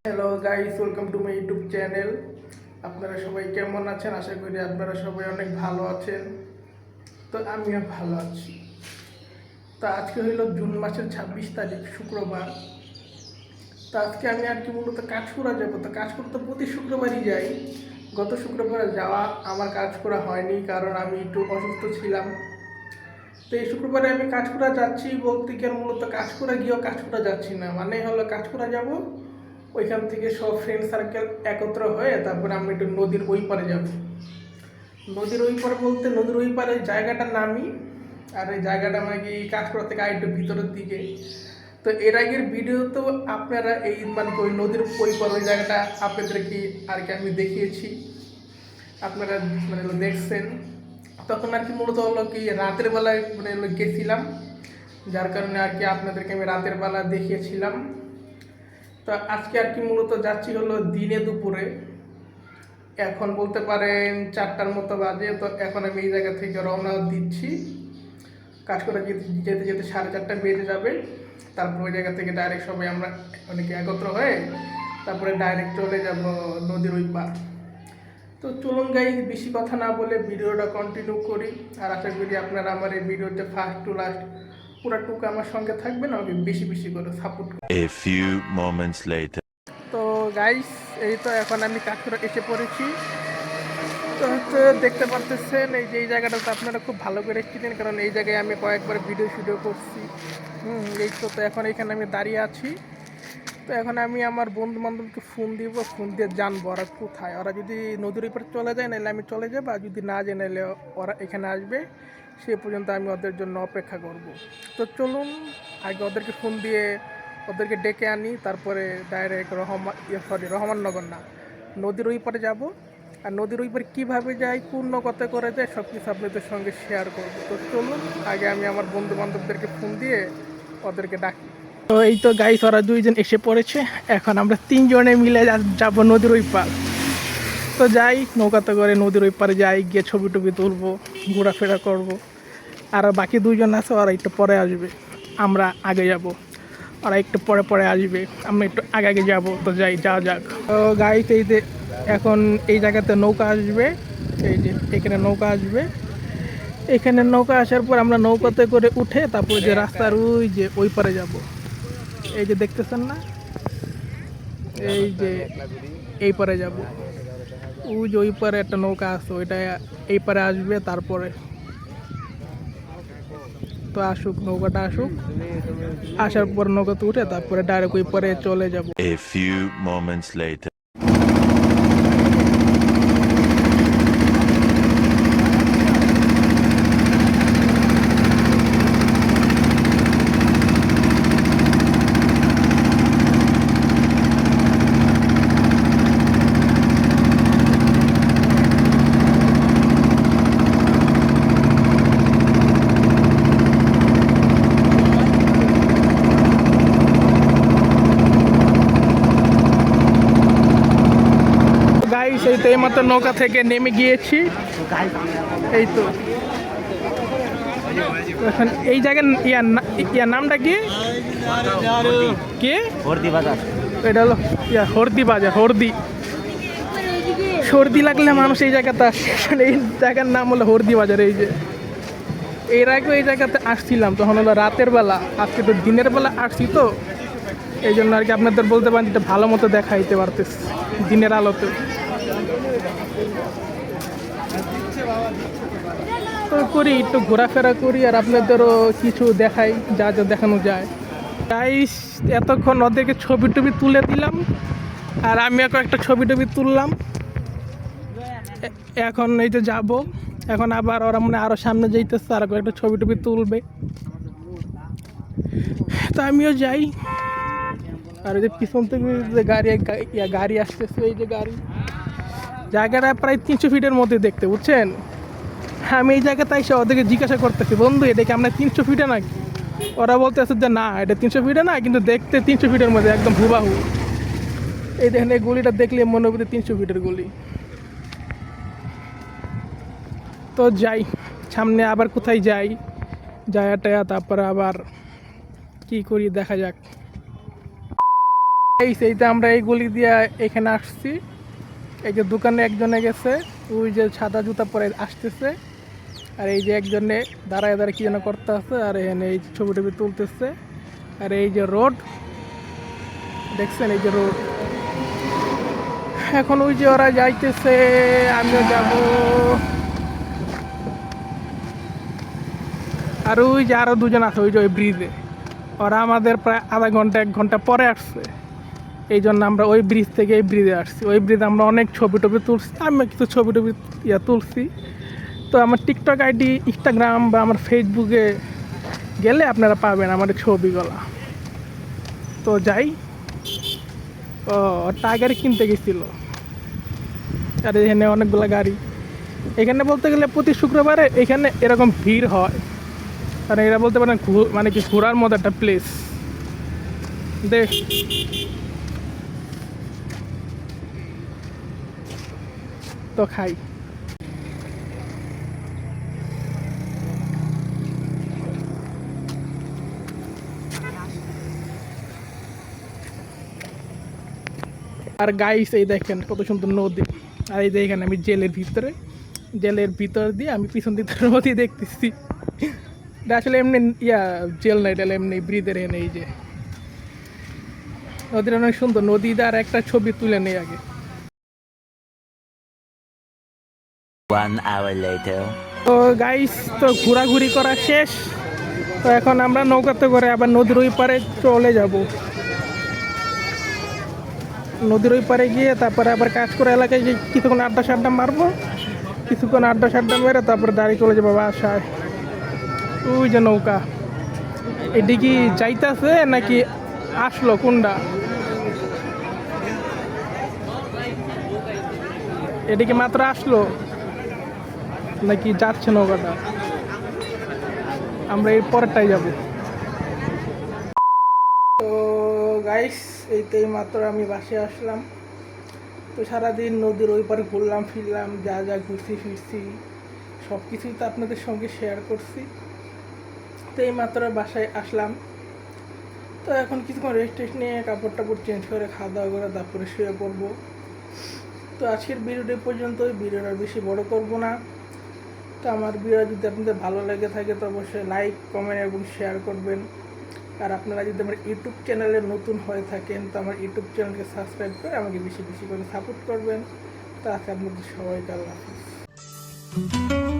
Hello guys, welcome to my YouTube channel. আপনারা সবাই কেমন আছেন? আশা করি আপনারা সবাই অনেক ভালো আছেন। তো আমিও ভালো আছি। তো আজকে হইল জুন মাসের 26 তারিখ, শুক্রবার। তো আজকে আমি আর কি মূলত কাজ করা যাবো। তো কাজ করতে প্রতি শুক্রবারই যাই। গত শুক্রবারে যাওয়া আমার কাজ করা হয়নি, কারণ আমি একটু অসুস্থ ছিলাম। তো এই শুক্রবারে আমি কাজ করা যাচ্ছি বলতে গিয়ে মূলত কাজ করা গিয়েও কাজ করা যাচ্ছি না, মানে হলো কাজ করা যাব, ওইখান থেকে সব ফ্রেন্ড সার্কেল একত্র হয়ে তারপরে আমি একটু নদীর ওই পারে যাব। নদীর ওই পারে বলতে নদীর ওই পারে জায়গাটার নামই, আর এই জায়গাটা মানে কি কাজ করা থেকে একটু ভিতরের দিকে। তো এর আগের ভিডিওতেও আপনারা এই মানে কি ওই নদীর ওই পার ওই জায়গাটা আপনাদেরকে আর কি আমি দেখিয়েছি, আপনারা মানে দেখছেন। তখন আর কি মূলত হলো কি রাতের বেলায় মানে গেছিলাম, যার কারণে আর কি আপনাদেরকে আমি রাতের বেলা দেখিয়েছিলাম। তো আজকে আর কি মূলত যাচ্ছি হলো দিনে দুপুরে, এখন বলতে পারেন 4টার মতো বাজে। তো এখন আমি এই জায়গা থেকে রওনা দিচ্ছি। কাজ করে যেতে যেতে যেতে 4:30 বেজে যাবে। তারপর ওই জায়গা থেকে ডাইরেক্ট সবাই আমরা অনেকে একত্র হয়ে তারপরে ডাইরেক্ট চলে যাব নদীর ওই পার। তো চলুন গাইস, বেশি কথা না বলে ভিডিওটা কন্টিনিউ করি। আর আশা করি আপনারা আমার এই ভিডিওতে ফার্স্ট টু লাস্ট পুরাটুকু আমার সঙ্গে থাকবেন, আমাকে বেশি বেশি করে সাপোর্ট করবেন। A few moments later. তো গাইস, এই তো এখন আমি কাঠুরা এসে পড়েছি। তো হচ্ছে দেখতে পারতেছেন এই যে এই জায়গাটাতে আপনারা খুব ভালো করে চিনেন, কারণ এই জায়গায় আমি কয়েকবার ভিডিও করছি। এই তো এখন এখানে আমি দাঁড়িয়ে আছি। তো এখন আমি আমার বন্ধু বান্ধবকে ফোন দিব, ফোন দিয়ে জানবো ওরা কোথায়। ওরা যদি নদীর উপরে চলে যায় নাহলে আমি চলে যাবো, আর যদি না যায় নাহলে ওরা এখানে আসবে। সে পর্যন্ত আমি ওদের জন্য অপেক্ষা করব। তো চলুন আগে ওদেরকে ফোন দিয়ে ওদেরকে ডেকে আনি, তারপরে ডাইরেক্ট রহমাননগর না, নদীর ওই পারে যাবো। আর নদীর ওই পারে কীভাবে যাই, কোন নৌকাতে করে যায়, সব কিছু আপনাদের সঙ্গে শেয়ার করবো। তো চলুন আগে আমি আমার বন্ধু বান্ধবদেরকে ফোন দিয়ে ওদেরকে ডাকি। তো এই তো গাইস, ওরা দুইজন এসে পড়েছে। এখন আমরা 3 জনে মিলে যাব নদীর ওই পার। তো যাই, নৌকাতে করে নদীর ওই পারে যাই, গিয়ে ছবি টবি তুলবো, ঘোরাফেরা করব। আর বাকি 2জন আছে, ওরা একটু পরে আসবে, আমরা আগে যাব। ওরা একটু পরে পরে আসবে, আমরা একটু আগে আগে যাবো। তো যাই, যাওয়া যাক। তো গাইস, এই যে এখন এই জায়গাতে নৌকা আসবে, এই যে এখানে নৌকা আসবে। এখানে নৌকা আসার পর আমরা নৌকাতে করে উঠে তারপর যে রাস্তার ওই যে ওই পারে যাব। এই যে দেখতেছেন না, এই যে এই পারে যাব। ওই যে ওই পারে একটা নৌকা আছে, ওইটা এই পারে আসবে। তারপরে তো আসুক, নৌকাটা আসুক, আসার পর নৌকাতে উঠে তারপরে ডাইরেক্ট ওই পারে চলে যাব। A few moments later. Guys, এই তো এইমাত্র নৌকা থেকে নেমে গিয়েছি। এই তো এখন এই জায়গার ইয়ার নামটা কি কি এটা হলো হরদি বাজার। সর্দি লাগলে মানুষ এই জায়গাতে আসে, এই জায়গার নাম হলো হরদি বাজার। এই যে এর আগেও এই জায়গাতে আসছিলাম, তখন হলো রাতের বেলা। আজকে তো দিনের বেলা আসছি, তো এই জন্য আর কি আপনাদের বলতে পারেন যেটা ভালো মতো দেখাইতে পারতেছি দিনের আলোতে। তো করি একটু ঘোরাফেরা করি, আর আপনাদেরও কিছু দেখাই যা যা দেখানো যায়। গাইস, এতক্ষণ ওদেরকে ছবি টবি তুলে দিলাম, আর আমি এখন একটা ছবি টবি তুললাম। এখন এই যে যাব, এখন আবার ওরা মানে আরও সামনে যাইতেছে, আর একটা ছবি টবি তুলবে। তো আমিও যাই। আর এই যে পিছন থেকে যে গাড়ি আসতেছে, এই যে গাড়ি, জায়গাটা প্রায় 300 ফিটের মধ্যে দেখতে, বুঝছেন। আমি এই জায়গাতে এসে ওদেরকে জিজ্ঞাসা করতেছি, বন্ধু এটা কি আমরা 300 ফিটে নাকি? ওরা বলতেছে যে না, এটা 300 ফিটে না, কিন্তু দেখতে 300 ফিটের মধ্যে একদম হুবাহু। এই দেখেন, এই গলিটা দেখলে মনে হবে 300 ফিটের গলি। তো যাই, সামনে আবার কোথায় যাই, যায়া তারপরে আবার কি করি দেখা যাক। সেইটা আমরা এই গলি দিয়ে এখানে আসছি। এই যে দোকানে একজনে গেছে, ওই যে সাদা জুতা পরে আসতেছে, আর এই যে একজনে দাঁড়ায় দাঁড়ায় কি যেন করতে আছে, আর এখানে এই ছবি টবি তুলতেছে। আর এই যে রোড দেখছেন, এই যে রোড। এখন ওই যে ওরা যাইতেছে, আমিও যাব। আর ওই যে আরো দুজন আছে ওই যে ওই ব্রিজে, ওরা আমাদের প্রায় আধা ঘন্টা 1 ঘন্টা পরে আসছে। এই জন্য আমরা ওই ব্রিজ থেকে এই ব্রিজে আসছি। ওই ব্রিজে আমরা অনেক ছবি টবি তুলছি, আমি কিছু ছবি টবি তুলছি। তো আমার টিকটক আইডি, ইনস্টাগ্রাম বা আমার ফেসবুকে গেলে আপনারা পাবেন আমার ছবিগুলা। তো যাই, ও টাইগার কিনতে গেছিল। আর এখানে অনেকগুলো গাড়ি, এখানে বলতে গেলে প্রতি শুক্রবারে এখানে এরকম ভিড় হয়। কারণ এরা বলতে পারেন মানে কি ঘোরার মতো একটা প্লেস। দেখ, তো খাই। আর গাইস এই দেখেন কত সুন্দর নদী। আর এই যে এখানে আমি জেলের ভিতর দিয়ে আমি পিছন দিকে নদী দেখতেছি। এটা আসলে এমনি জেল না, এটা এমনি ব্রিজের এনে। এই যে নদীটা অনেক সুন্দর, নদীটার একটা ছবি তুলে নেই আগে। 1 hour later. তো গাইস, তো ঘোরাঘুরি করা শেষ। তো এখন আমরা নৌকাতে করে আবার নদীর ওই পারে চলে যাব। নদীর ওই পারে গিয়ে তারপরে আবার কাজ করে এলাকায় গিয়ে কিছুক্ষণ আড্ডা সাড্ডা মারবো। কিছুক্ষণ আড্ডা সাড্ডা মেরে তারপরে দাঁড়িয়ে চলে যাবো বাসায়। ওই যে নৌকা, এদিকে যাইতেছে নাকি আসলো কোনটা? এদিকে মাত্র আসলো নাকি যাচ্ছে নৌকাটা? আমরা এর পরেরটাই যাব। তো গাইস, এইটাই মাত্র আমি বাসায় আসলাম। তো সারাদিন নদীর ওই পারে ঘুরলাম ফিরলাম, যা যা ঘুরছি ফিরছি সব কিছুই তো আপনাদের সঙ্গে শেয়ার করছি। তো এই মাত্র বাসায় আসলাম। তো এখন কিছুক্ষণ রেস্ট টেস্ট নিয়ে কাপড় টাপড় চেঞ্জ করে খাওয়া দাওয়া করে তারপরে শুয়ে পড়বো। তো আজকের ভিডিওটি পর্যন্তই, ভিডিওটা বেশি বড় করব না। তো আমার ভিডিও যদি আপনাদের ভালো লেগে থাকে তো অবশ্যই লাইক, কমেন্ট এবং শেয়ার করবেন। আর আপনারা যদি আমার ইউটিউব চ্যানেলে নতুন হয়ে থাকেন তো আমার ইউটিউব চ্যানেলকে সাবস্ক্রাইব করে আমাকে বেশি বেশি করে সাপোর্ট করবেন। তো আজকে আপনাদের সবাইকে আল্লাহ হাফিজ।